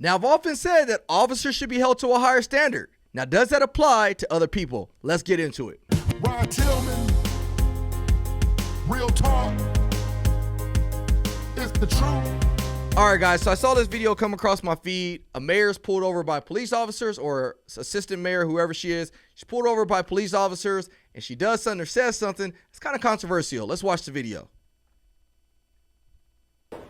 Now, I've often said that officers should be held to a higher standard. Now, does that apply to other people? Let's get into it. Ryan Tillman, real talk, it's the truth. All right, guys, so I saw this video come across my feed. A mayor's pulled over by police officers, or assistant mayor, whoever she is. She's pulled over by police officers, and she does something or says something. It's kind of controversial. Let's watch the video.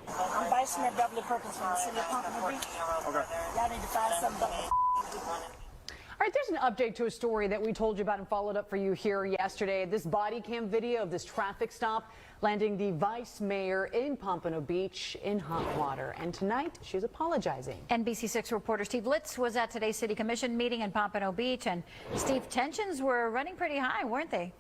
I'm Vice Mayor Beverly Perkins from the city of Pompano Beach. Okay. Y'all need to find something about. All right, there's an update to a story that we told you about and followed up for you here yesterday. This body cam video of this traffic stop landing the vice mayor in Pompano Beach in hot water. And tonight, she's apologizing. NBC6 reporter Steve Litz was at today's City Commission meeting in Pompano Beach. And Steve, tensions were running pretty high, weren't they?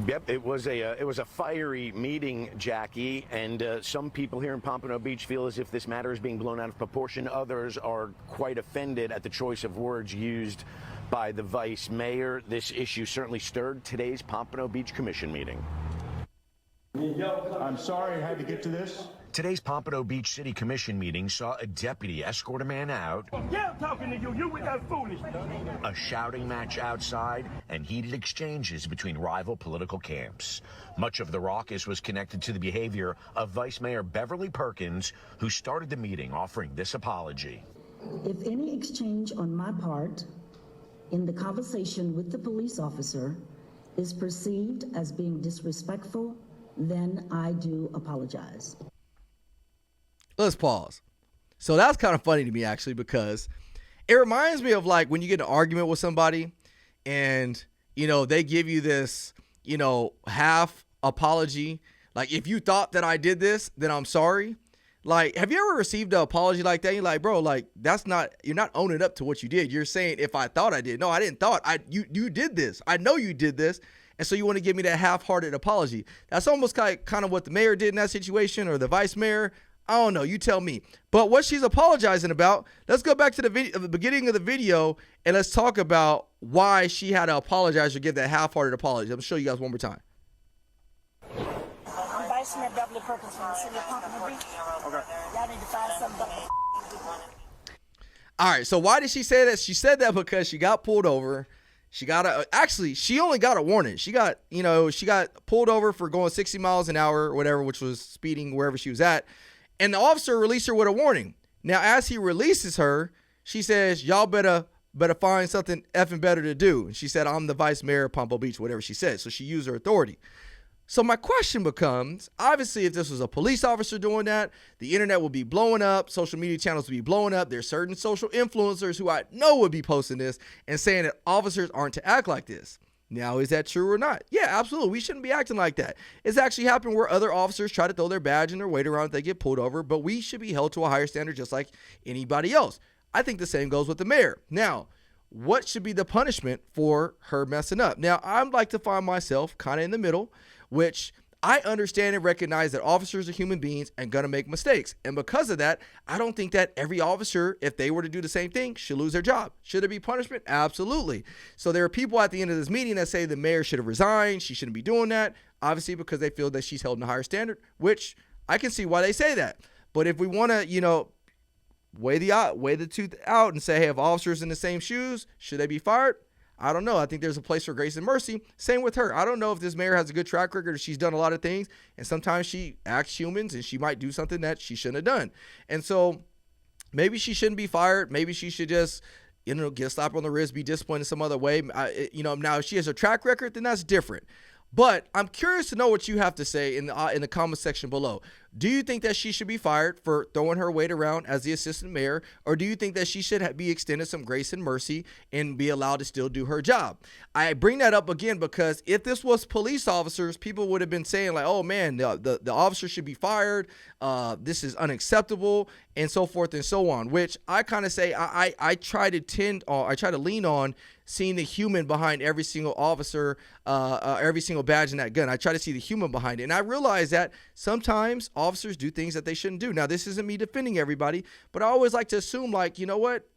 Yep, it was a fiery meeting, Jackie, and some people here in Pompano Beach feel as if this matter is being blown out of proportion. Others are quite offended at the choice of words used by the vice mayor. This issue certainly stirred today's Pompano Beach Commission meeting. I'm sorry I had to get to this. Today's Pompano Beach City Commission meeting saw a deputy escort a man out. Yeah, I'm talking to you. You with that foolishness. A shouting match outside and heated exchanges between rival political camps. Much of the raucous was connected to the behavior of Vice Mayor Beverly Perkins, who started the meeting offering this apology. If any exchange on my part in the conversation with the police officer is perceived as being disrespectful, then I do apologize. Let's pause. So that's kind of funny to me, actually, because it reminds me of like when you get in an argument with somebody and, you know, they give you this, you know, half apology. Like, if you thought that I did this, then I'm sorry. Like, have you ever received an apology like that? You're like, bro, like, that's not, you're not owning up to what you did. You're saying, if I thought I did. No, I didn't thought. You did this. I know you did this. And so you want to give me that half-hearted apology. That's almost kind of what the mayor did in that situation, or the vice mayor. I don't know. You tell me. But what she's apologizing about, let's go back to the beginning of the video, and let's talk about why she had to apologize or give that half-hearted apology. I'm going to show you guys one more time. I'm Vice Mayor Beverly Perkins from the city of Pompano Beach. Okay. Y'all need to find something about. All right. So why did she say that? She said that because she got pulled over. She only got a warning. She got pulled over for going 60 miles an hour or whatever, which was speeding wherever she was at. And the officer released her with a warning. Now, as he releases her, she says, y'all better find something effing better to do. And she said, I'm the vice mayor of Pompano Beach, whatever she said. So she used her authority. So my question becomes, obviously, if this was a police officer doing that, the internet would be blowing up. Social media channels would be blowing up. There's certain social influencers who I know would be posting this and saying that officers aren't to act like this. Now, is that true or not? Yeah, absolutely. We shouldn't be acting like that. It's actually happened where other officers try to throw their badge and their weight around if they get pulled over, but we should be held to a higher standard just like anybody else. I think the same goes with the mayor. Now, what should be the punishment for her messing up? Now, I'd like to find myself kind of in the middle, which I understand and recognize that officers are human beings and going to make mistakes. And because of that, I don't think that every officer, if they were to do the same thing, should lose their job. Should there be punishment? Absolutely. So there are people at the end of this meeting that say the mayor should have resigned. She shouldn't be doing that, obviously, because they feel that she's held in a higher standard, which I can see why they say that. But if we want to, weigh the tooth out and say, hey, if officers in the same shoes, should they be fired? I don't know. I think there's a place for grace and mercy. Same with her. I don't know if this mayor has a good track record or she's done a lot of things, and sometimes she acts humans and she might do something that she shouldn't have done. And so maybe she shouldn't be fired. Maybe she should just, get a slap on the wrist, be disciplined in some other way. Now if she has a track record, then that's different. But I'm curious to know what you have to say in the comment section below. Do you think that she should be fired for throwing her weight around as the assistant mayor, or do you think that she should be extended some grace and mercy and be allowed to still do her job? I bring that up again because if this was police officers, people would have been saying like, oh man, the officer should be fired. This is unacceptable, and so forth and so on, which I kind of say I try to lean on seeing the human behind every single officer, every single badge in that gun. I try to see the human behind it. And I realize that sometimes officers do things that they shouldn't do. Now, this isn't me defending everybody, but I always like to assume, like, you know what?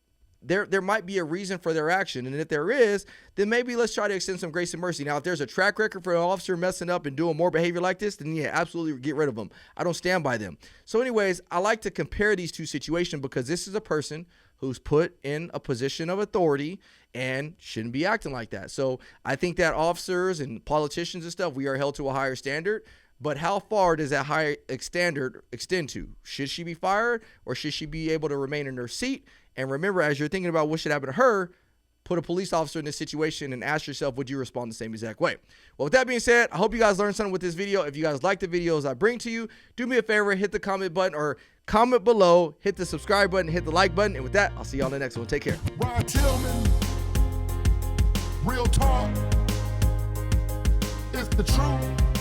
there might be a reason for their action. And if there is, then maybe let's try to extend some grace and mercy. Now, if there's a track record for an officer messing up and doing more behavior like this, then yeah, absolutely get rid of them. I don't stand by them. So anyways, I like to compare these two situations because this is a person who's put in a position of authority and shouldn't be acting like that. So I think that officers and politicians and stuff, we are held to a higher standard. But how far does that higher standard extend to? Should she be fired or should she be able to remain in her seat? And remember, as you're thinking about what should happen to her, put a police officer in this situation and ask yourself, would you respond the same exact way? Well, with that being said, I hope you guys learned something with this video. If you guys like the videos I bring to you, do me a favor, hit the comment button or comment below, hit the subscribe button, hit the like button. And with that, I'll see you on the next one. Take care. Ron Tillman, real talk. It's the truth.